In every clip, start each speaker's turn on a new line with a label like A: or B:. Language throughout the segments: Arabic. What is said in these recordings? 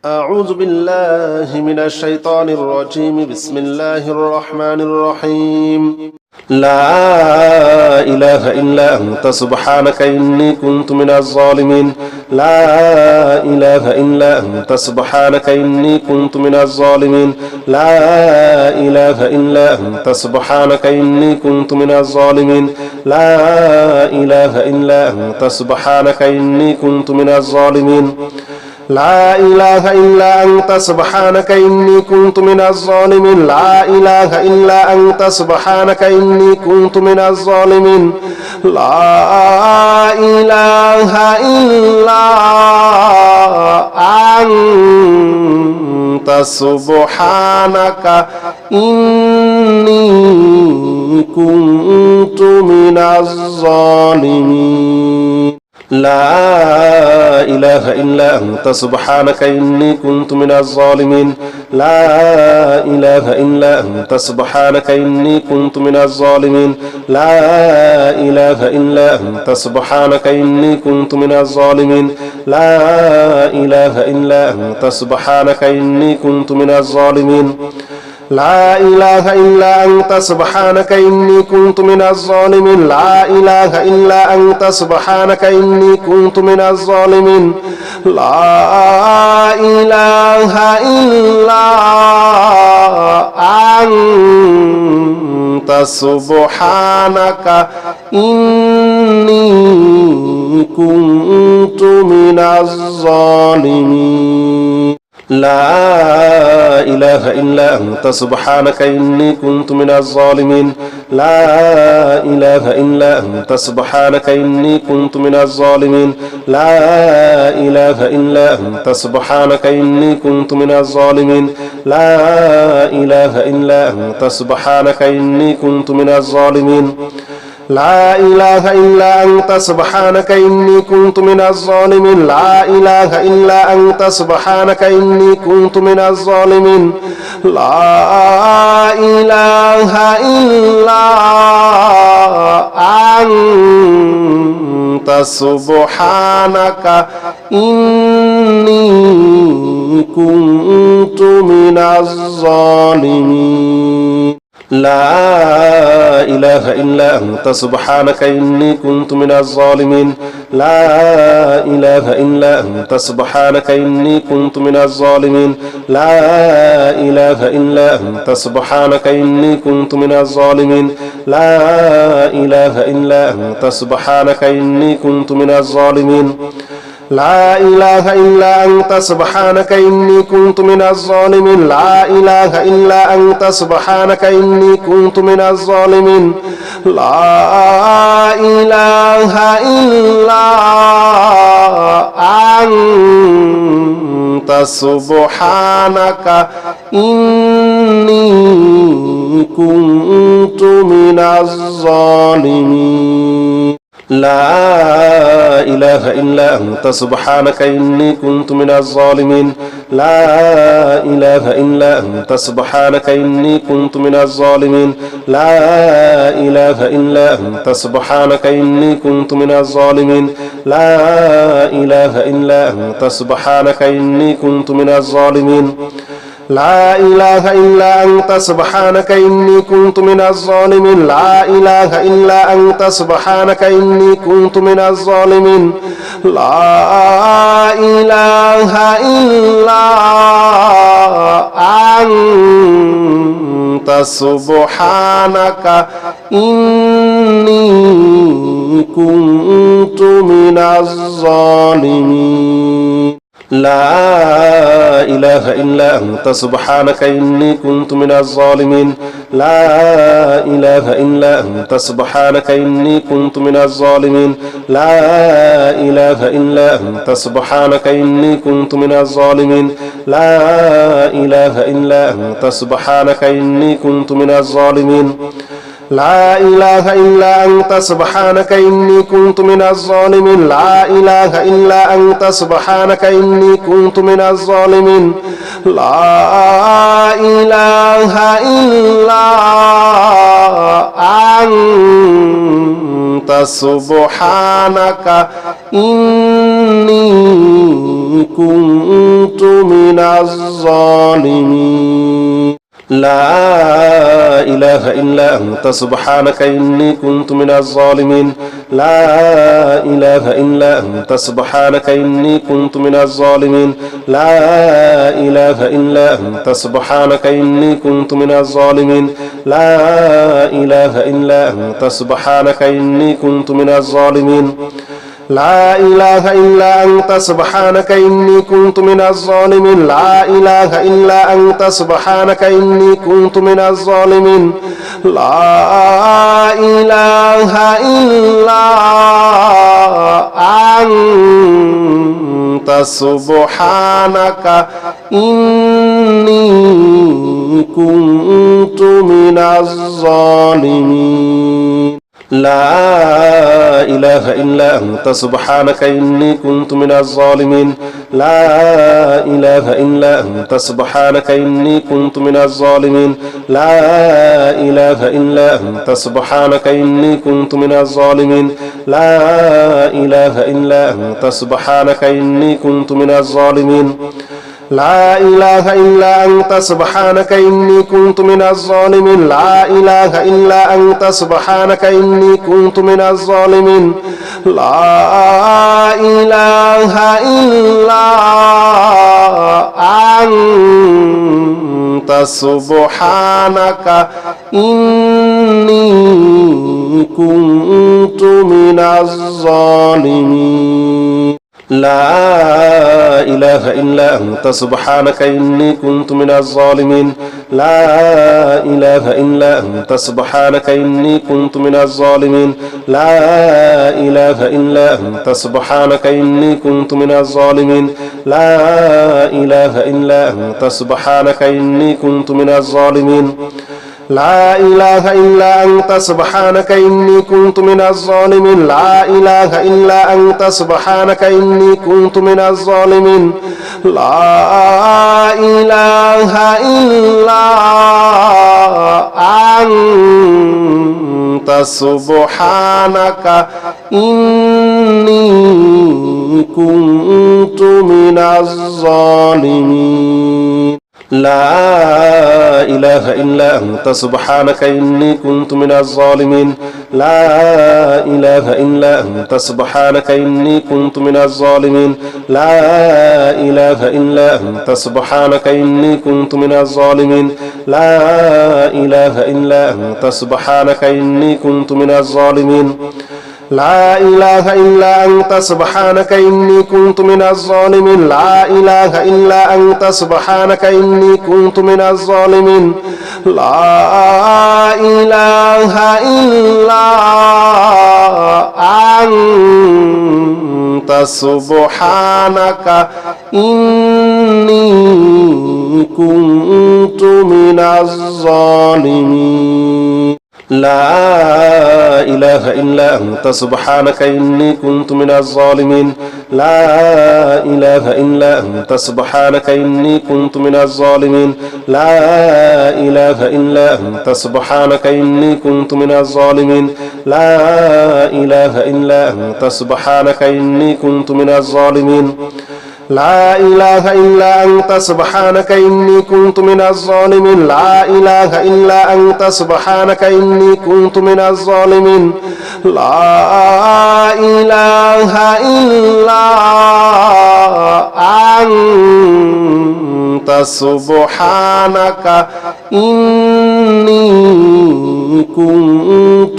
A: أعوذ بالله من الشيطان الرجيم بسم الله الرحمن الرحيم لا إله إلا أنت سبحانك إني كنت من الظالمين لا إله إلا أنت سبحانك إني كنت من الظالمين لا إله إلا أنت سبحانك إني كنت من الظالمين لا إله إلا أنت سبحانك إني كنت من الظالمين لا إله إلا أنت سبحانك إني كنت من الظالمين لا إله إلا أنت سبحانك إني كنت من الظالمين لا إله إلا أنت سبحانك إني كنت من الظالمين لا إله إلا أنت سبحانك إني كنت من الظالمين لا إله إلا أنت سبحانك إني كنت من الظالمين لا إله إلا أنت سبحانك إني كنت من الظالمين لا إله إلا أنت سبحانك إني كنت من الظالمين لا إله إلا أنت سبحانك إني كنت من الظالمين لا إله إلا أنت سبحانك إني كنت من الظالمين لا إله إلا أنت سبحانك إني كنت من الظالمين لا إله إلا أنت سبحانك إني كنت من الظالمين لا إله إلا أنت سبحانك إني كنت من الظالمين لا إله إلا أنت سبحانك إني كنت من الظالمين لا إله إلا أنت سبحانك إني كنت من الظالمين لا إله إلا أنت سبحانك إني كنت من الظالمين لا إله إلا أنت سبحانك إني كنت من الظالمين لا إله إلا أنت سبحانك إني كنت من الظالمين لا إله إلا أنت سبحانك إني كنت من الظالمين لا إله إلا أنت سبحانك إني كنت من الظالمين لا إله إلا أنت سبحانك إني كنت من الظالمين لا إله إلا أنت سبحانك إني كنت من الظالمين لا إله إلا أنت سبحانك إني كنت من الظالمين لا إله إلا أنت سبحانك إني كنت من الظالمين لا إله إلا أنت سبحانك إني كنت من الظالمين لا إله إلا أنت سبحانك إني كنت من الظالمين لا إله إلا أنت سبحانك إني كنت من الظالمين لا إله إلا أنت سبحانك إني كنت من الظالمين لا إله إلا أنت سبحانك إني كنت من الظالمين لا إله إلا أنت سبحانك إني كنت من الظالمين لا إله إلا أنت سبحانك إني كنت من الظالمين لا إله إلا أنت سبحانك إني كنت من الظالمين لا إله إلا أنت سبحانك إني كنت من الظالمين لا إله إلا أنت سبحانك إني كنت من الظالمين لا إله إلا أنت سبحانك إني كنت من الظالمين لا إله إلا أنت سبحانك إني كنت من الظالمين لا إله إلا أنت سبحانك إني كنت من الظالمين لا إله إلا أنت سبحانك إني كنت من الظالمين لا إله إلا أنت سبحانك إني كنت من الظالمين لا إله إلا أنت سبحانك إني كنت من الظالمين لا إله إلا أنت سبحانك إني كنت من الظالمين لا إله إلا أنت سبحانك إني كنت من الظالمين لا إله إلا أنت سبحانك إني كنت من الظالمين لا إله إلا أنت سبحانك إني كنت من الظالمين لا إله إلا أنت سبحانك إني كنت من الظالمين لا إله إلا أنت سبحانك إني كنت من الظالمين لا إله إلا أنت سبحانك إني كنت من الظالمين لا إله إلا أنت سبحانك إني كنت من الظالمين لا إله إلا أنت سبحانك إني كنت من الظالمين لا إله إلا أنت سبحانك إني كنت من الظالمين لا إله إلا أنت سبحانك إني كنت من الظالمين لا إله إلا أنت سبحانك إني كنت من الظالمين لا إله إلا أنت سبحانك إني كنت من الظالمين لا إله إلا أنت سبحانك إني كنت من الظالمين لا إله إلا أنت سبحانك إني كنت من الظالمين لا إله إلا أنت سبحانك إني كنت من الظالمين لا إله إلا أنت سبحانك إني كنت من الظالمين لا إله إلا أنت سبحانك إني كنت من الظالمين لا إله إلا أنت سبحانك إني كنت من الظالمين لا إله إلا أنت سبحانك إني كنت من الظالمين لا إله إلا أنت سبحانك إني كنت من الظالمين لا إله إلا أنت سبحانك إني كنت من الظالمين لا إله إلا أنت سبحانك إني كنت من الظالمين لا إله إلا أنت سبحانك إني كنت من الظالمين لا إله إلا أنت سبحانك إني كنت من الظالمين لا إله إلا أنت سبحانك إني كنت من الظالمين لا إله إلا أنت سبحانك إني كنت من الظالمين لا إله إلا أنت سبحانك إني كنت من الظالمين لا إله إلا أنت سبحانك إني كنت من الظالمين لا إله إلا أنت سبحانك إني كنت من الظالمين لا إله إلا أنت سبحانك إني كنت من الظالمين لا إله إلا أنت سبحانك إني كنت من الظالمين لا إله إلا أنت سبحانك إني كنت من الظالمين لا إله إلا أنت سبحانك إني كنت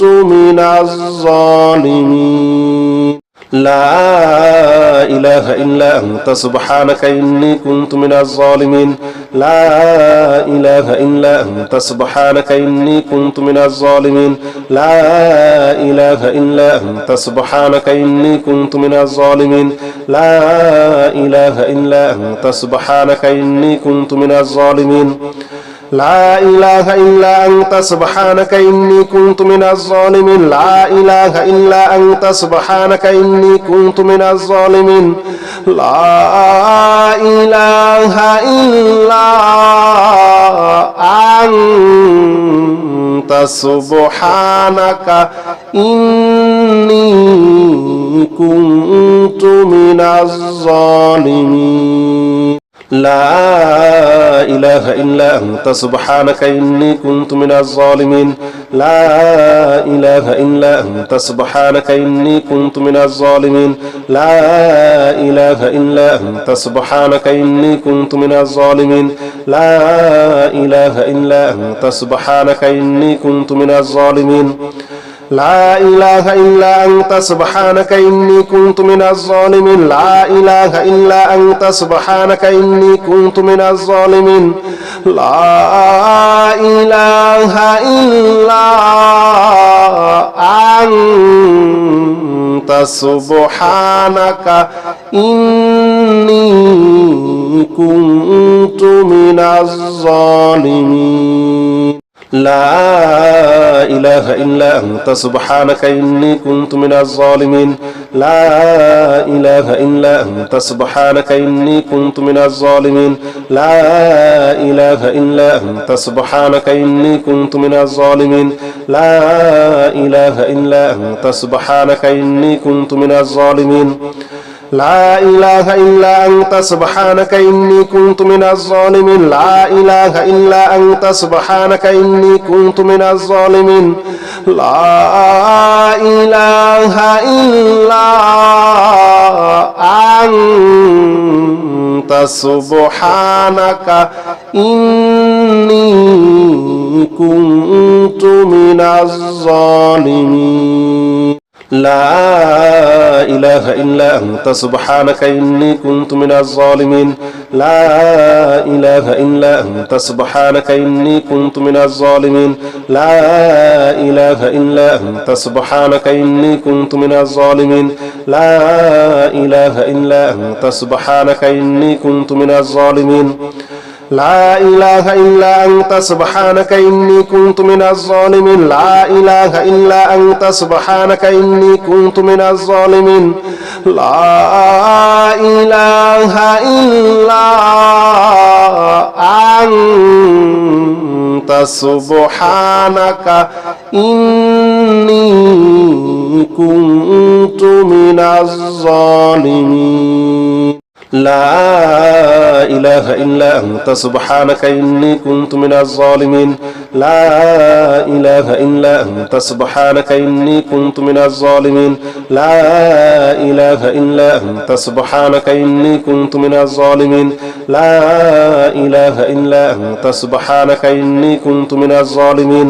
A: من الظالمين لا إله إلا أنت سبحانك إني كنت من الظالمين لا إله إلا أنت سبحانك إني كنت من الظالمين لا إله إلا أنت سبحانك إني كنت من الظالمين لا إله إلا أنت سبحانك إني كنت من الظالمين لا إله إلا أنت سبحانك إني كنت من الظالمين لا إله إلا أنت سبحانك إني كنت من الظالمين لا إله إلا أنت سبحانك إني كنت من الظالمين لا إله إلا أنت سبحانك إني كنت من الظالمين لا إله إلا أنت سبحانك إني كنت من الظالمين لا إله إلا أنت سبحانك إني كنت من الظالمين لا إله إلا أنت سبحانك إني كنت من الظالمين لا إله إلا أنت سبحانك إني كنت من الظالمين لا إله إلا أنت سبحانك إني كنت من الظالمين لا إله إلا أنت سبحانك إني كنت من الظالمين لا إله إلا أنت سبحانك إني كنت من الظالمين لا إله إلا أنت سبحانك إني كنت من الظالمين لا إله إلا أنت سبحانك إني كنت من الظالمين لا إله إلا أنت سبحانك إني كنت من الظالمين لا إله إلا أنت سبحانك إني كنت من الظالمين لا إله إلا أنت سبحانك إني كنت من الظالمين لا إله إلا أنت سبحانك إني كنت من الظالمين لا إله إلا أنت سبحانك إني كنت من الظالمين لا إله إلا أنت سبحانك إني كنت من الظالمين لا إله إلا أنت سبحانك إني كنت من الظالمين لا إله إلا أنت سبحانك إني كنت من الظالمين لا إله إلا أنت سبحانك إني كنت من الظالمين لا إله إلا أنت سبحانك إني كنت من الظالمين لا إله إلا أنت سبحانك إني كنت من الظالمين لا إله إلا أنت سبحانك إني كنت من الظالمين لا إله إلا أنت سبحانك إني كنت من الظالمين لا إله إلا أنت سبحانك إني كنت من الظالمين لا إله إلا أنت سبحانك إني كنت من الظالمين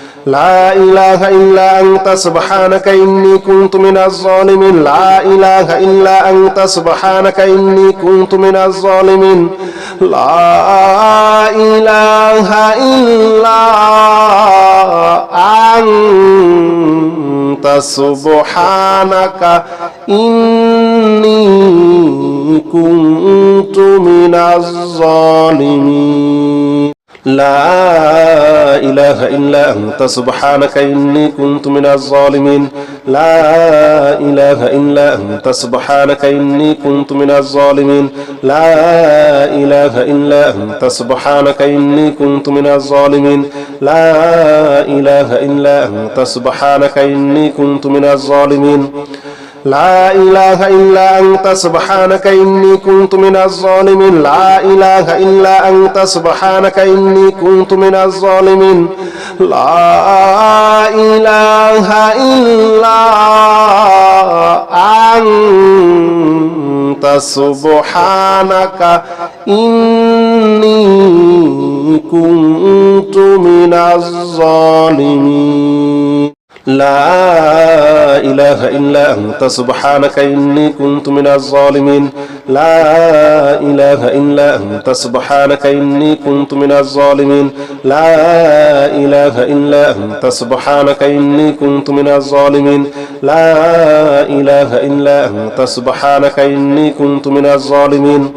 A: لا إله إلا أنت سبحانك إني كنت من الظالمين لا إله إلا أنت سبحانك إني كنت من الظالمين لا إله إلا أنت سبحانك إني كنت من الظالمين لا إله إلا أنت سبحانك إني كنت من الظالمين لا إله إلا أنت سبحانك إني كنت من الظالمين لا إله إلا أنت سبحانك إني كنت من الظالمين لا إله إلا أنت سبحانك إني كنت من الظالمين لا إله إلا أنت سبحانك إني كنت من الظالمين لا إله إلا أنت سبحانك إني كنت من الظالمين لا إله إلا أنت سبحانك إني كنت من الظالمين لا إله إلا أنت سبحانك إني كنت من الظالمين لا إله إلا أنت سبحانك إني كنت من الظالمين لا إله إلا أنت سبحانك إني كنت من الظالمين لا إله إلا أنت سبحانك إني كنت من الظالمين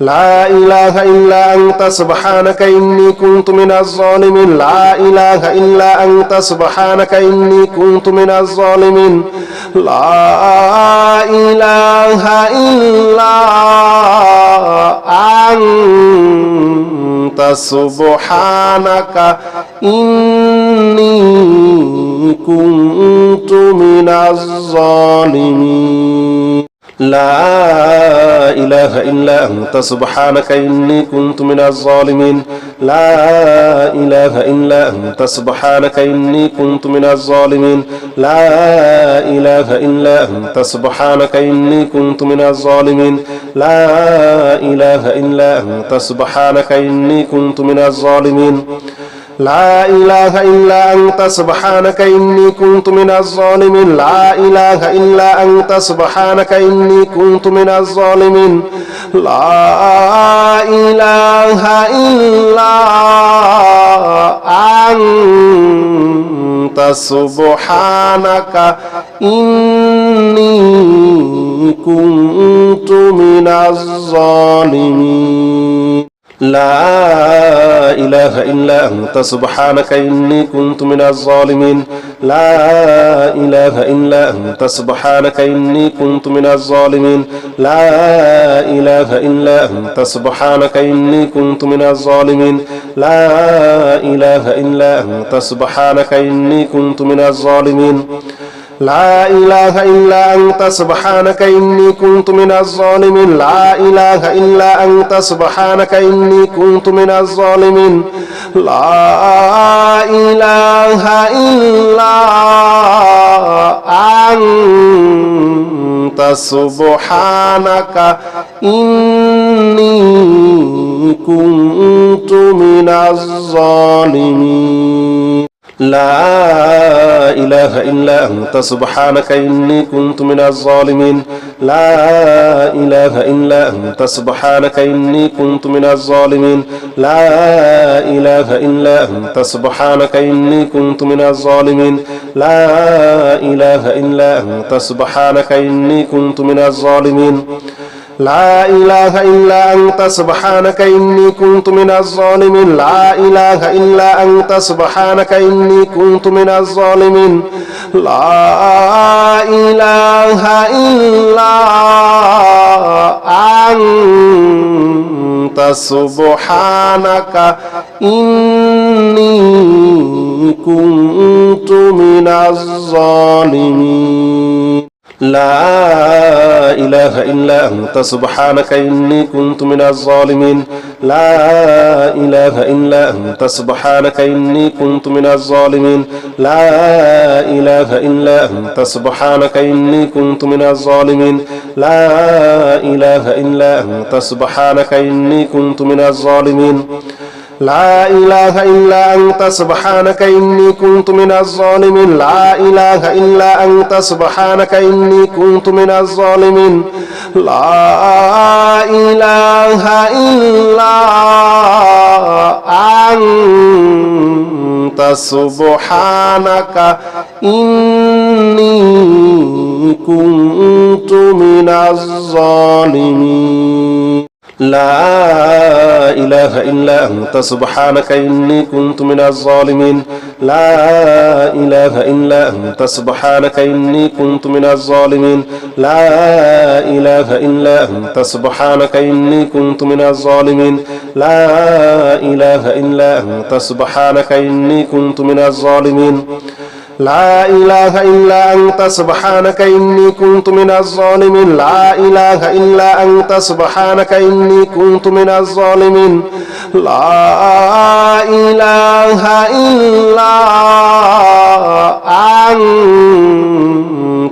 A: لا إله إلا أنت سبحانك إني كنت من الظالمين لا إله إلا أنت سبحانك إني كنت من الظالمين لا إله إلا أنت سبحانك إني كنت من الظالمين لا إله إلا أنت سبحانك إني كنت من الظالمين لا إله إلا أنت سبحانك إني كنت من الظالمين لا إله إلا أنت سبحانك إني كنت من الظالمين لا إله إلا أنت سبحانك إني كنت من الظالمين لا إله إلا أنت سبحانك إني كنت من الظالمين لا إله إلا أنت سبحانك إني كنت من الظالمين لا إله إلا أنت سبحانك إني كنت من الظالمين لا إله إلا أنت سبحانك إني كنت من الظالمين لا إله إلا أنت سبحانك إني كنت من الظالمين لا إله إلا أنت سبحانك إني كنت من الظالمين لا إله إلا أنت سبحانك إني كنت من الظالمين لا إله إلا أنت سبحانك إني كنت من الظالمين لا إله إلا أنت سبحانك إني كنت من الظالمين لا إله إلا أنت سبحانك إني كنت من الظالمين لا إله إلا أنت سبحانك إني كنت من الظالمين لا إله إلا أنت سبحانك إني كنت من الظالمين لا إله إلا أنت سبحانك إني كنت من الظالمين لا إله إلا أنت سبحانك إني كنت من الظالمين لا إله إلا أنت سبحانك إني كنت من الظالمين لا إله إلا أنت سبحانك إني كنت من الظالمين لا إله إلا أنت سبحانك إني كنت من الظالمين لا إله إلا أنت سبحانك إني كنت من الظالمين لا إله إلا أنت سبحانك إني كنت من الظالمين لا إله إلا أنت سبحانك إني كنت من الظالمين لا إله إلا أنت سبحانك إني كنت من الظالمين لا إله إلا أنت سبحانك إني كنت من الظالمين لا إله إلا أنت سبحانك إني كنت من الظالمين لا إله إلا أنت سبحانك إني كنت من الظالمين لا إله إلا أنت سبحانك إني كنت من الظالمين لا إله إلا أنت سبحانك إني كنت من الظالمين لا إله إلا أنت سبحانك إني كنت من الظالمين لا إله إلا أنت سبحانك إني كنت من الظالمين لا إله إلا أنت سبحانك إني كنت من الظالمين لا إله إلا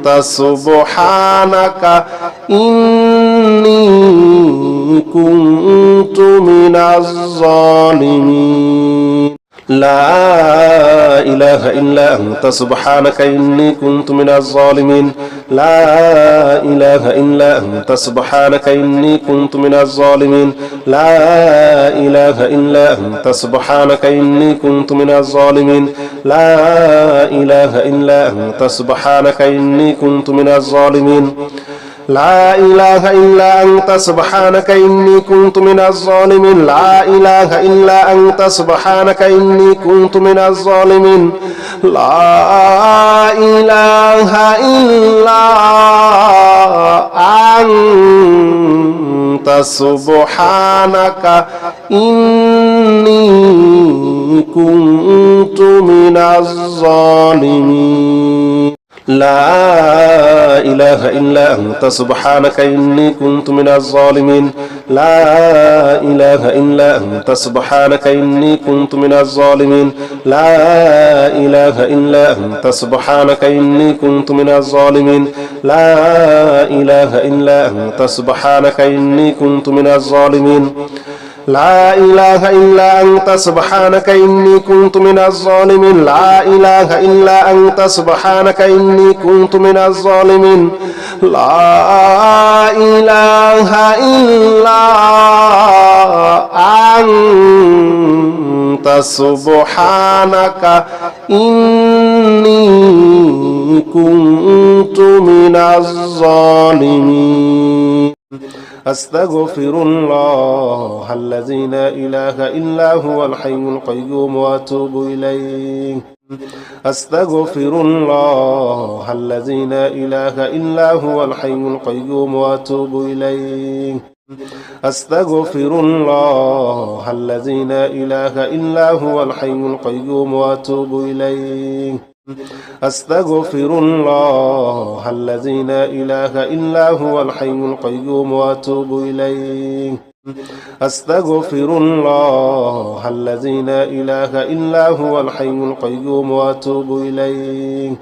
A: أنت سبحانك إني كنت من الظالمين لا إله إلا أنت سبحانك إني كنت من الظالمين لا إله إلا أنت سبحانك إني كنت من الظالمين لا إله إلا أنت سبحانك إني كنت من الظالمين لا إله إلا أنت سبحانك إني كنت من الظالمين لا إله إلا أنت سبحانك إني كنت من الظالمين لا إله إلا أنت سبحانك إني كنت من الظالمين لا إله إلا أنت سبحانك إني كنت من الظالمين لا إله إلا أنت سبحانك إني كنت من الظالمين لا إله إلا أنت سبحانك إني كنت من الظالمين لا إله إلا أنت سبحانك إني كنت من الظالمين لا إله إلا أنت سبحانك إني كنت من الظالمين لا إله إلا أنت سبحانك إني كنت من الظالمين لا إله إلا أنت سبحانك إني كنت من الظالمين لا إله إلا أنت سبحانك إني كنت من الظالمين لا إله إلا أنت سبحانك إني كنت من الظالمين أستغفر الله الذي لا إله إلا هو الحي القيوم وأتوب إليه أستغفر الله الذي لا إله إلا هو الحي القيوم وأتوب إليه أستغفر الله الذي لا إله إلا هو الحي القيوم وأتوب إليه أستغفر الله الذي لا إله إلا هو الحي القيوم وأتوب إليه أستغفر الله الذي لا إله إلا هو الحي القيوم وأتوب إليه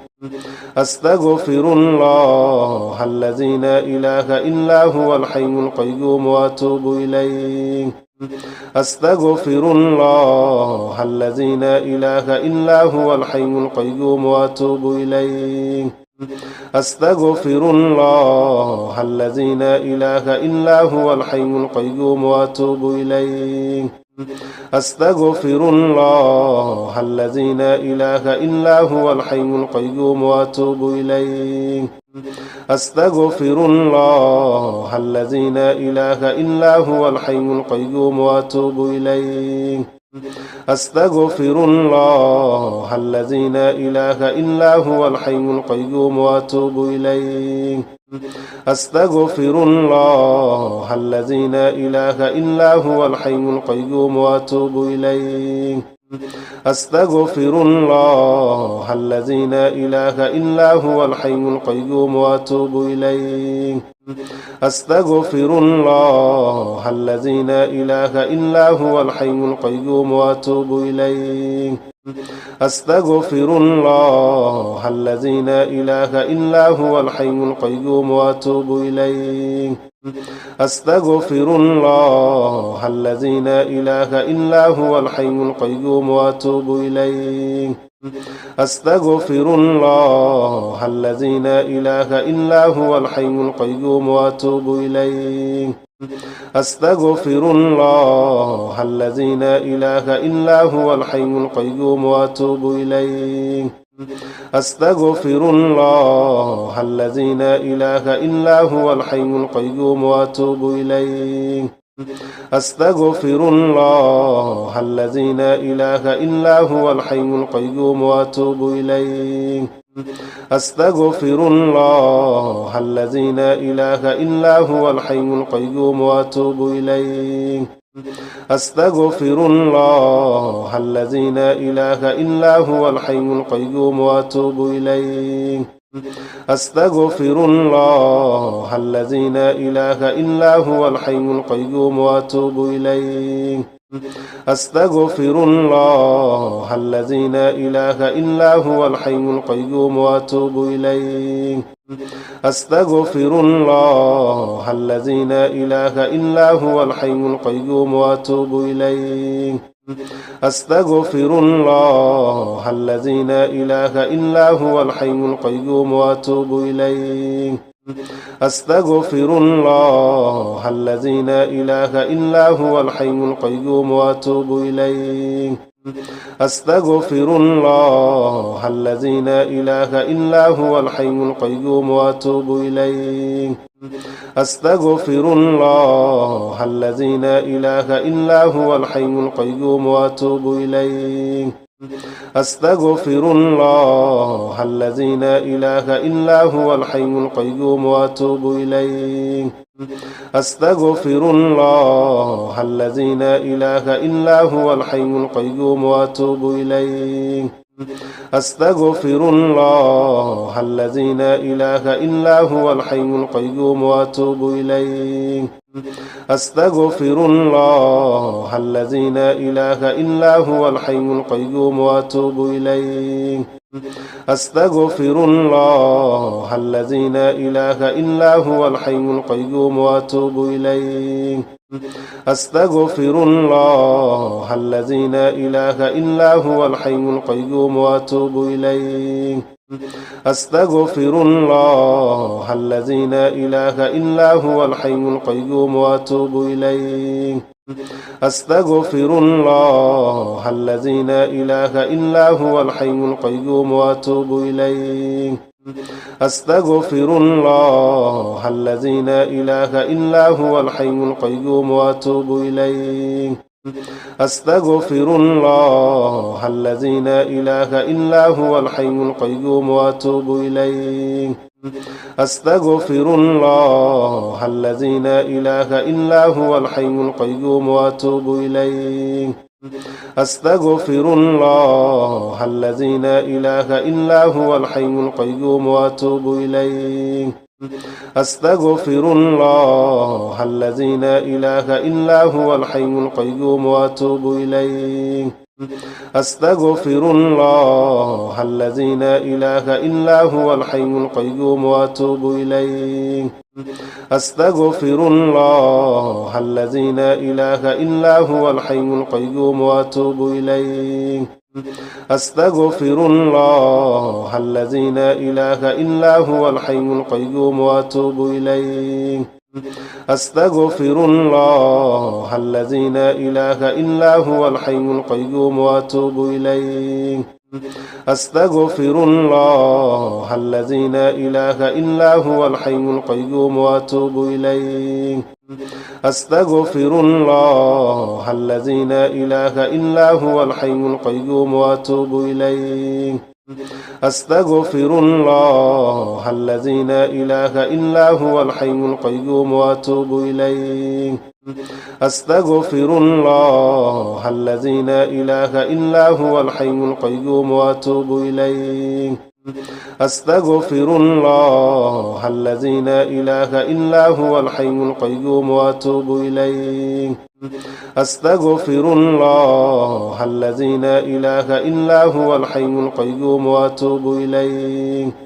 A: أستغفر الله الذي لا إله إلا هو الحي القيوم وأتوب إليه أستغفر الله الذي لا إله إلا هو الحي القيوم وأتوب إليه أستغفر الله الذي لا إله إلا هو الحي القيوم وأتوب إليه أستغفر الله الذي لا إله إلا هو الحي القيوم وأتوب إليه أستغفر الله الذي لا إله إلا هو الحي القيوم وأتوب إليه أستغفر الله الذي لا إله إلا هو الحي القيوم وأتوب إليه أستغفر الله الذي لا إله إلا هو الحي القيوم وأتوب إليه أستغفر الله الذي لا إله إلا هو الحي القيوم وأتوب إليه أستغفر الله الذي لا إله إلا هو الحي القيوم وأتوب إليه أستغفر الله الذي لا إله إلا هو الحي القيوم وأتوب إليه أستغفر الله الذي لا إله إلا هو الحي القيوم وأتوب إليه أستغفر الله الذي لا إله إلا هو الحي القيوم وأتوب إليه أستغفر الله الذي لا إله إلا هو الحي القيوم وأتوب إليه أستغفر الله الذي لا إله إلا هو الحي القيوم وأتوب إليه أستغفر الله الذي لا إله إلا هو الحي القيوم وأتوب إليه أستغفر الله الذي لا إله إلا هو الحي القيوم وأتوب إليه أستغفر الله الذي لا إله إلا هو الحي القيوم وأتوب إليه أستغفر الله الذي لا إله إلا هو الحي القيوم وأتوب إليه أستغفر الله الذي لا إله إلا هو الحي القيوم وأتوب إليه أستغفر الله الذي لا إله إلا هو الحي القيوم وأتوب إليه أستغفر الله الذي لا إله إلا هو الحي القيوم وأتوب إليه أستغفر الله الذي لا إله إلا هو الحي القيوم وأتوب إليه أستغفر الله الذي لا إله إلا هو الحي القيوم وأتوب إليه أستغفر الله الذي لا إله إلا هو الحي القيوم وأتوب إليه أستغفر الله الذي لا إله إلا هو الحي القيوم وأتوب إليه أستغفر الله الذي لا إله إلا هو الحي القيوم وأتوب إليه أستغفر الله الذي لا إله إلا هو الحي القيوم وأتوب إليه أستغفر الله الذي لا إله إلا هو الحي القيوم وأتوب إليه أستغفر الله الذي لا إله إلا هو الحي القيوم وأتوب إليه أستغفر الله الذي لا إله إلا هو الحي القيوم وأتوب إليه أستغفر الله الذي لا إله إلا هو الحي القيوم وأتوب إليه أستغفر الله الذي لا إله إلا هو الحي القيوم وأتوب إليه أستغفر الله الذي لا إله إلا هو الحي القيوم وأتوب إليه أستغفر الله الذي لا إله إلا هو الحي القيوم وأتوب إليه أستغفر الله الذي لا إله إلا هو الحي القيوم وأتوب إليه أستغفر الله الذي لا إله إلا هو الحي القيوم وأتوب إليه أستغفر الله الذي لا إله إلا هو الحي القيوم وأتوب إليه أستغفر الله الذي لا إله إلا هو الحي القيوم وأتوب إليه أستغفر الله الذي لا إله إلا هو الحي القيوم وأتوب إليه أستغفر الله الذي لا إله إلا هو الحي القيوم وأتوب إليه أستغفر الله الذي لا إله إلا هو الحي القيوم وأتوب إليه أستغفر الله الذي لا إله إلا هو الحي القيوم وأتوب إليه أستغفر الله الذي لا إله إلا هو الحي القيوم وأتوب إليه أستغفر الله الذي لا إله إلا هو الحي القيوم وأتوب إليه أستغفر الله الذي لا إله إلا هو الحي القيوم وأتوب إليه أستغفر الله الذي لا إله إلا هو الحي القيوم وأتوب إليه أستغفر الله الذي لا إله إلا هو الحي القيوم وأتوب إليه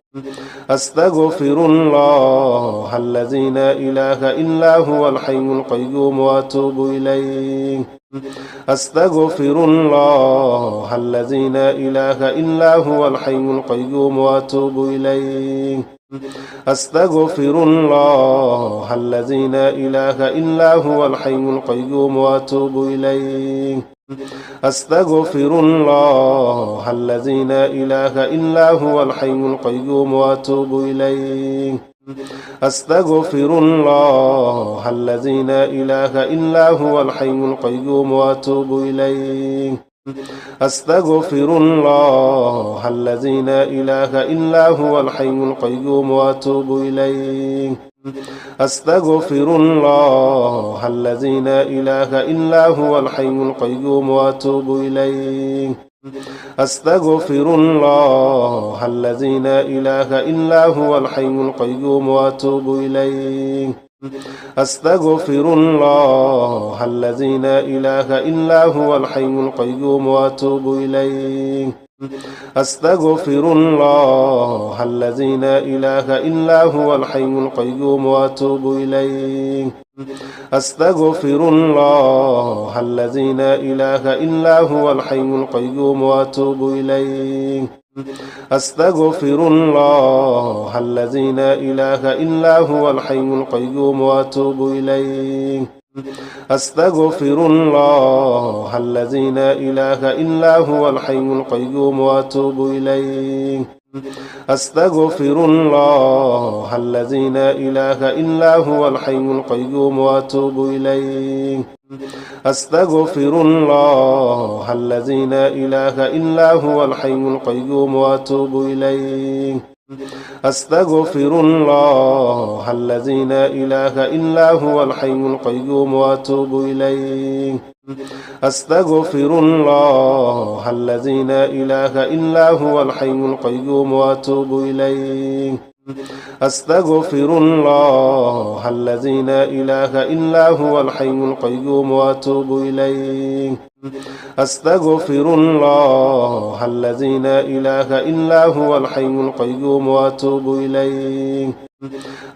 A: أستغفر الله الذي لا إله إلا هو الحي القيوم وأتوب إليه أستغفر الله الذي لا إله إلا هو الحي القيوم وأتوب إليه أستغفر الله الذي لا إله إلا هو الحي القيوم وأتوب إليه أستغفر الله الذي لا إله إلا هو الحي القيوم وأتوب إليه أستغفر الله الذي لا إله إلا هو الحي القيوم وأتوب إليه أستغفر الله الذي لا إله إلا هو الحي القيوم وأتوب إليه أستغفر الله الذي لا إله إلا هو الحي القيوم وأتوب إليه أستغفر الله الذي لا إله إلا هو الحي القيوم وأتوب إليه أستغفر الله الذي لا إله إلا هو الحي القيوم وأتوب إليه أستغفر الله الذي لا إله إلا هو الحي القيوم وأتوب إليه أستغفر الله الذي لا إله إلا هو الحي القيوم وأتوب إليه أستغفر الله الذي لا إله إلا هو الحي القيوم وأتوب إليه أستغفر الله الذي لا إله إلا هو الحي القيوم وأتوب إليه أستغفر الله الذي لا إله إلا هو الحي القيوم وأتوب إليه أستغفر الله الذي لا إله إلا هو الحي القيوم وأتوب إليه أستغفر الله الذي لا إله إلا هو الحي القيوم وأتوب إليه أستغفر الله الذي لا إله إلا هو الحي القيوم وأتوب إليه أستغفر الله الذي لا إله إلا هو الحي القيوم وأتوب إليه أستغفر الله الذي لا إله إلا هو الحي القيوم وأتوب إليه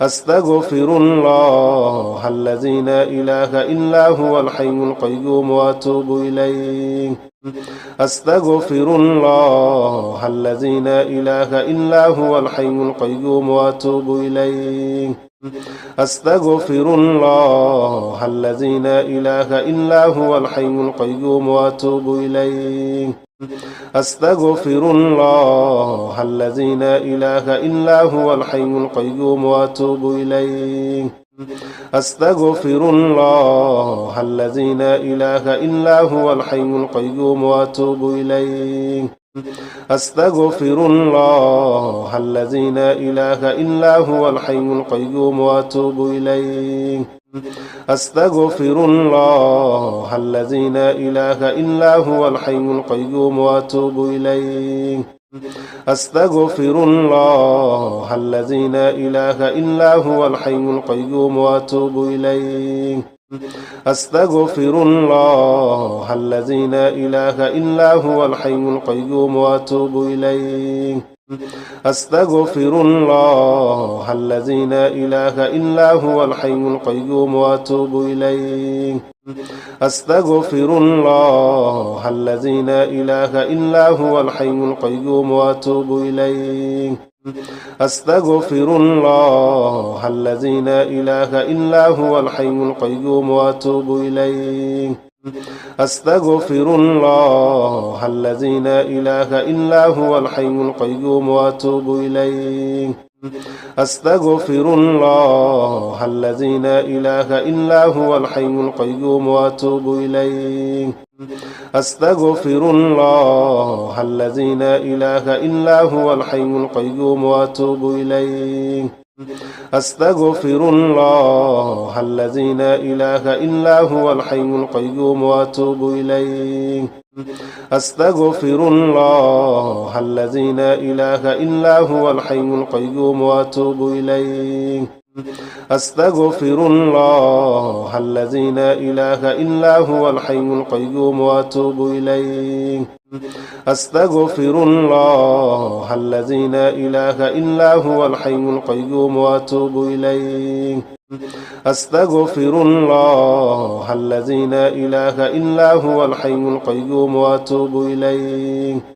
A: أستغفر الله الذي لا إله إلا هو الحي القيوم وأتوب إليه أستغفر الله الذي لا إله إلا هو الحي القيوم وأتوب إليه أستغفر الله الذي لا إله إلا هو الحي القيوم وأتوب إليه أستغفر الله الذي لا إله إلا هو الحي القيوم وأتوب إليه أستغفر الله الذي لا إله إلا هو الحي القيوم وأتوب إليه أستغفر الله الذي لا إله إلا هو الحي القيوم وأتوب إليه أستغفر الله الذي لا إله إلا هو الحي القيوم وأتوب إليه أستغفر الله الذي لا إله إلا هو الحي القيوم وأتوب إليه أستغفر الله الذي لا إله إلا هو الحي القيوم وأتوب إليه أستغفر الله الذي لا إله إلا هو الحي القيوم وأتوب إليه أستغفر الله الذي لا إله إلا هو الحي القيوم وأتوب إليه أستغفر الله الذي لا إله إلا هو الحي القيوم وأتوب إليه أستغفر الله الذي لا إله إلا هو الحي القيوم وأتوب إليه أستغفر الله الذي لا إله إلا هو الحي القيوم وأتوب إليه أستغفر الله الذي لا إله إلا هو الحي القيوم وأتوب إليه أستغفر الله الذي لا إله إلا هو الحي القيوم وأتوب إليه أستغفر الله الذي لا إله إلا هو الحي القيوم وأتوب إليه أستغفر الله الذي لا إله إلا هو الحي القيوم وأتوب إليه أستغفر الله الذي لا إله إلا هو الحي القيوم وأتوب إليه أستغفر الله الذي لا إله إلا هو الحي القيوم وأتوب إليه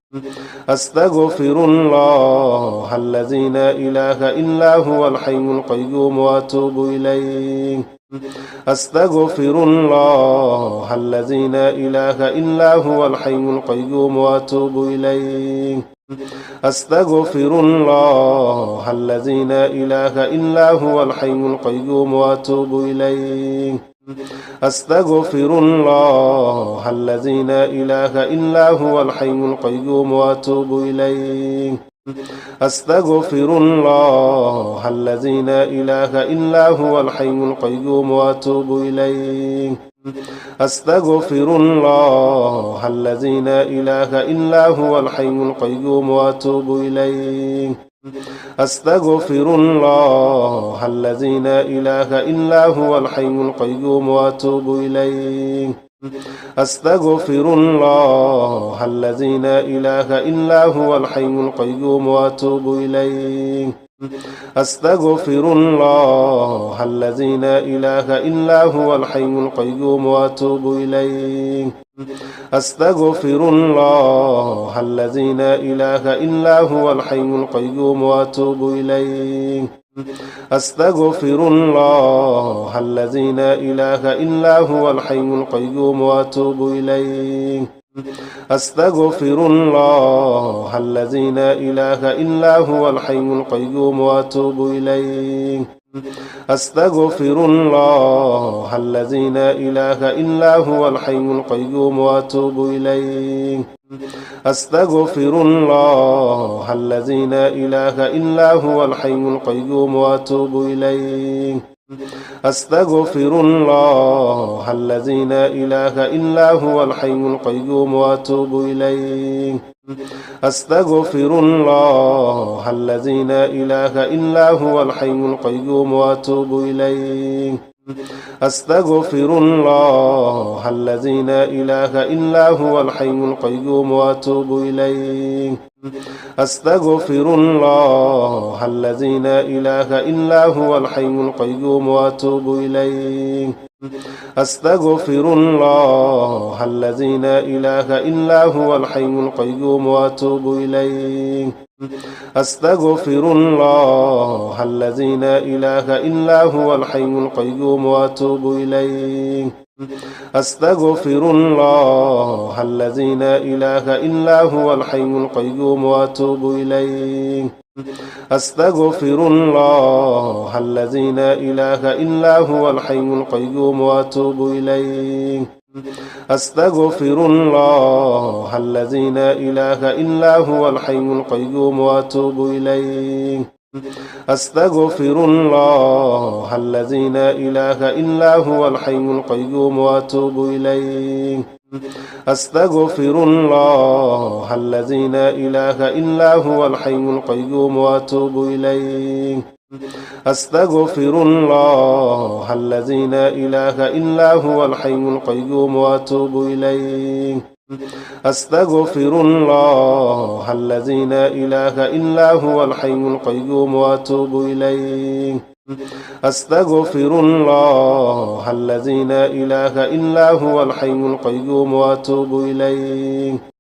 A: أستغفر الله الذي لا إله إلا هو الحي القيوم وأتوب إليه أستغفر الله الذي لا إله إلا هو الحي القيوم وأتوب إليه أستغفر الله الذي لا إله إلا هو الحي القيوم وأتوب إليه أستغفر الله الذي لا إله إلا هو الحي القيوم وأتوب إليه أستغفر الله الذي لا إله إلا هو الحي القيوم وأتوب إليه أستغفر الله الذي لا إله إلا هو الحي القيوم وأتوب إليه أستغفر الله الذي لا إله إلا هو الحي القيوم وأتوب إليه أستغفر الله الذي لا إله إلا هو الحي القيوم وأتوب إليه أستغفر الله الذي لا إله إلا هو الحي القيوم وأتوب إليه أستغفر الله الذي لا إله إلا هو الحي القيوم وأتوب إليه أستغفر الله الذي لا إله إلا هو الحي القيوم وأتوب إليه أستغفر الله الذي لا إله إلا هو الحي القيوم وأتوب إليه أستغفر الله الذي لا إله إلا هو الحي القيوم وأتوب إليه أستغفر الله الذي لا إله إلا هو الحي القيوم وأتوب إليه أستغفر الله الذي لا إله إلا هو الحي القيوم وأتوب إليه أستغفر الله الذي لا إله إلا هو الحي القيوم وأتوب إليه أستغفر الله الذي لا إله إلا هو الحي القيوم وأتوب إليه أستغفر الله الذي لا إله إلا هو الحي القيوم وأتوب إليه أستغفر الله الذي لا إله إلا هو الحي القيوم وأتوب إليه أستغفر الله الذي لا إله إلا هو الحي القيوم وأتوب إليه أستغفر الله الذي لا إله إلا هو الحي القيوم وأتوب إليه أستغفر الله الذي لا إله إلا هو الحي القيوم وأتوب إليه أستغفر الله الذي لا إله إلا هو الحي القيوم وأتوب إليه أستغفر الله الذي لا إله إلا هو الحي القيوم وأتوب إليه أستغفر الله الذي لا إله إلا هو الحي القيوم وأتوب إليه أستغفر الله الذي لا إله إلا هو الحي القيوم وأتوب إليه أستغفر الله الذي لا إله إلا هو الحي القيوم وأتوب إليه أستغفر الله الذي لا إله إلا هو الحي القيوم وأتوب إليه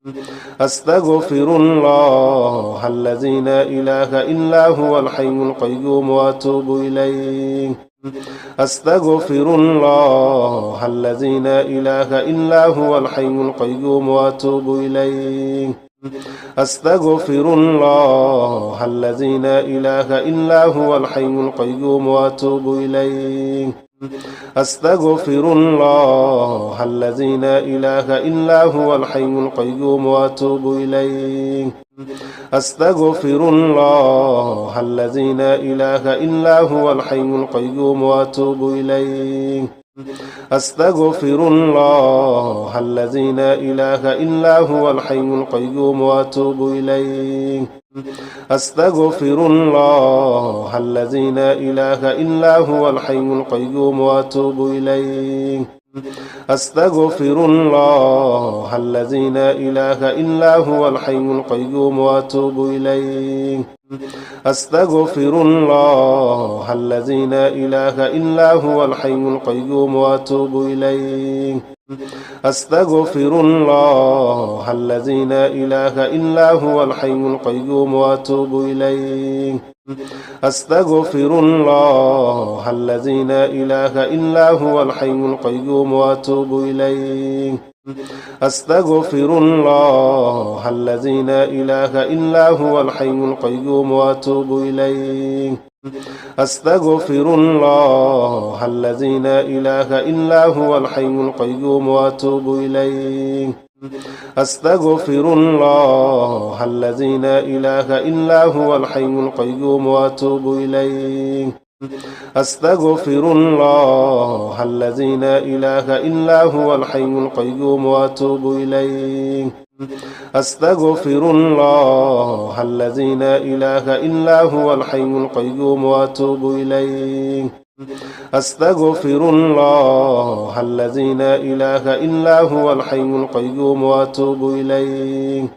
A: أستغفر الله الذي لا إله إلا هو الحي القيوم وأتوب إليه أستغفر الله الذي لا إله إلا هو الحي القيوم وأتوب إليه أستغفر الله الذي لا إله إلا هو الحي القيوم وأتوب إليه أستغفر الله الذي لا إله إلا هو الحي القيوم وأتوب إليه أستغفر الله الذي لا إله إلا هو الحي القيوم وأتوب إليه أستغفر الله الذي لا إله إلا هو الحي القيوم وأتوب إليه أستغفر الله الذي لا إله إلا هو الحي القيوم وأتوب إليه أستغفر الله الذي لا إله إلا هو الحي القيوم وأتوب إليه أستغفر الله الذي لا إله إلا هو الحي القيوم وأتوب إليه أستغفر الله الذي لا إله إلا هو الحي القيوم وأتوب إليه أستغفر الله الذي لا إله إلا هو الحي القيوم وأتوب إليه أستغفر الله الذي لا إله إلا هو الحي القيوم وأتوب إليه أستغفر الله الذي لا إله إلا هو الحي القيوم وأتوب إليه أستغفر الله الذي لا إله إلا هو الحي القيوم وأتوب إليه أستغفر الله الذي لا إله إلا هو الحي القيوم وأتوب إليه أستغفر الله الذي لا إله إلا هو الحي القيوم وأتوب إليه أستغفر الله الذي لا إله إلا هو الحي القيوم وأتوب إليه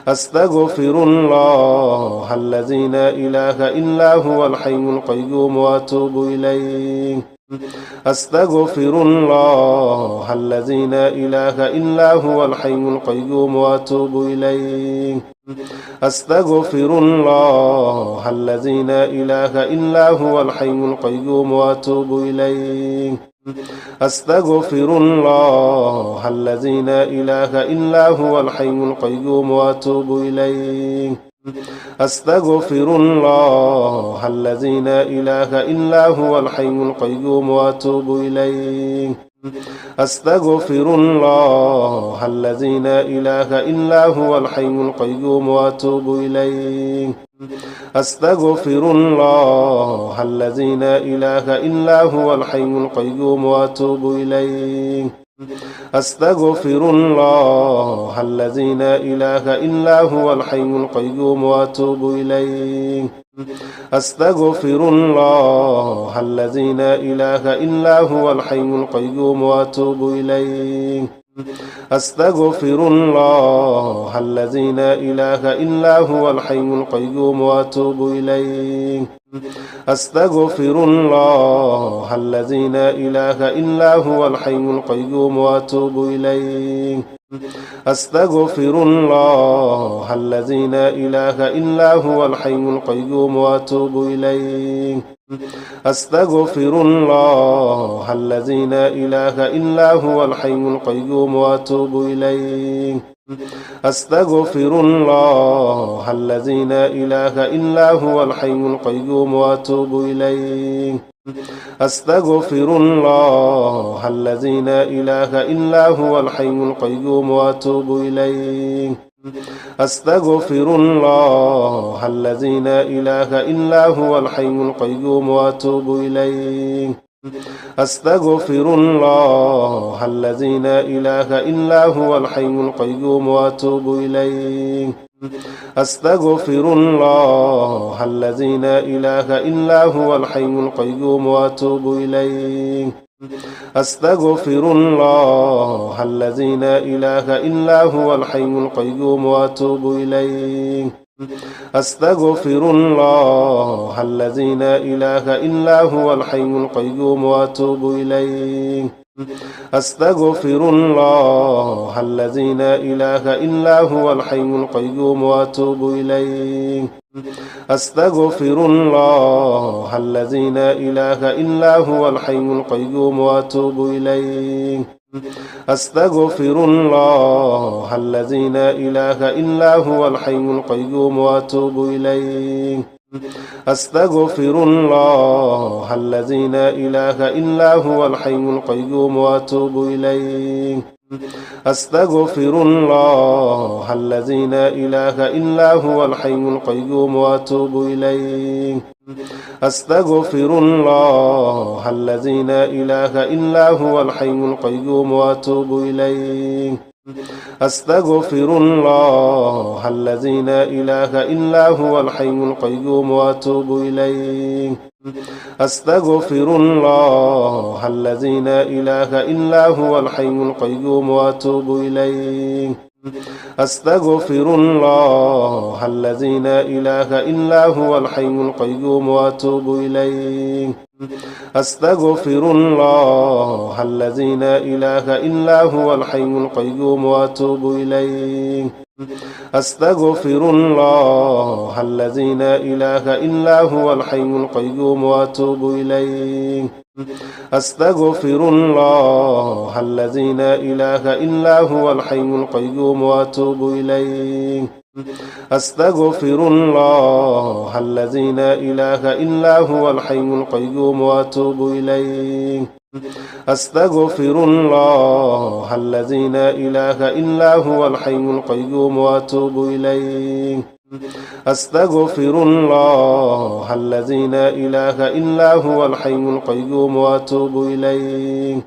A: أستغفر الله الذي لا إله إلا هو الحي القيوم وأتوب إليه أستغفر الله الذي لا إله إلا هو الحي القيوم وأتوب إليه أستغفر الله الذي لا إله إلا هو الحي القيوم وأتوب إليه أستغفر الله الذي لا إله إلا هو الحي القيوم وأتوب إليه أستغفر الله الذي لا إله إلا هو الحي القيوم وأتوب إليه أستغفر الله الذي لا إله إلا هو الحي القيوم وأتوب إليه أستغفر الله الذي لا إله إلا هو الحي القيوم وأتوب إليه أستغفر الله الذي لا إله إلا هو الحي القيوم وأتوب إليه أستغفر الله الذي لا إله إلا هو الحي القيوم وأتوب إليه أستغفر الله الذي لا إله إلا هو الحي القيوم وأتوب إليه أستغفر الله الذي لا إله إلا هو الحي القيوم وأتوب إليه أستغفر الله الذي لا إله إلا هو الحي القيوم وأتوب إليه أستغفر الله الذي لا إله إلا هو الحي القيوم وأتوب إليه أستغفر الله الذي لا إله إلا هو الحي القيوم وأتوب إليه أستغفر الله الذي لا إله إلا هو الحي القيوم وأتوب إليه أستغفر الله الذي لا إله إلا هو الحي القيوم وأتوب إليه أستغفر الله الذي لا إله إلا هو الحي القيوم وأتوب إليه أستغفر الله الذي لا إله إلا هو الحي القيوم وأتوب إليه أستغفر الله الذي لا إله إلا هو الحي القيوم وأتوب إليه أستغفر الله الذي لا إله إلا هو الحي القيوم وأتوب إليه أستغفر الله الذي لا إله إلا هو الحي القيوم وأتوب إليه أستغفر الله الذي لا إله إلا هو الحي القيوم وأتوب إليه أستغفر الله الذي لا إله إلا هو الحي القيوم وأتوب إليه أستغفر الله الذي لا إله إلا هو الحي القيوم وأتوب إليه أستغفر الله الذي لا إله إلا هو الحي القيوم وأتوب إليه أستغفر الله الذي لا إله إلا هو الحي القيوم وأتوب إليه أستغفر الله الذي لا إله إلا هو الحي القيوم وأتوب إليه أستغفر الله الذي لا إله إلا هو الحي القيوم وأتوب إليه أستغفر الله الذي لا إله إلا هو الحي القيوم وأتوب إليه أستغفر الله الذي لا إله إلا هو الحي القيوم وأتوب إليه أستغفر الله الذي لا إله إلا هو الحي القيوم وأتوب إليه أستغفر الله الذي لا إله إلا هو الحي القيوم وأتوب إليه أستغفر الله الذي لا إله إلا هو الحي القيوم وأتوب إليه أستغفر الله الذي لا إله إلا هو الحي القيوم وأتوب إليه أستغفر الله الذي لا إله إلا هو الحي القيوم وأتوب إليه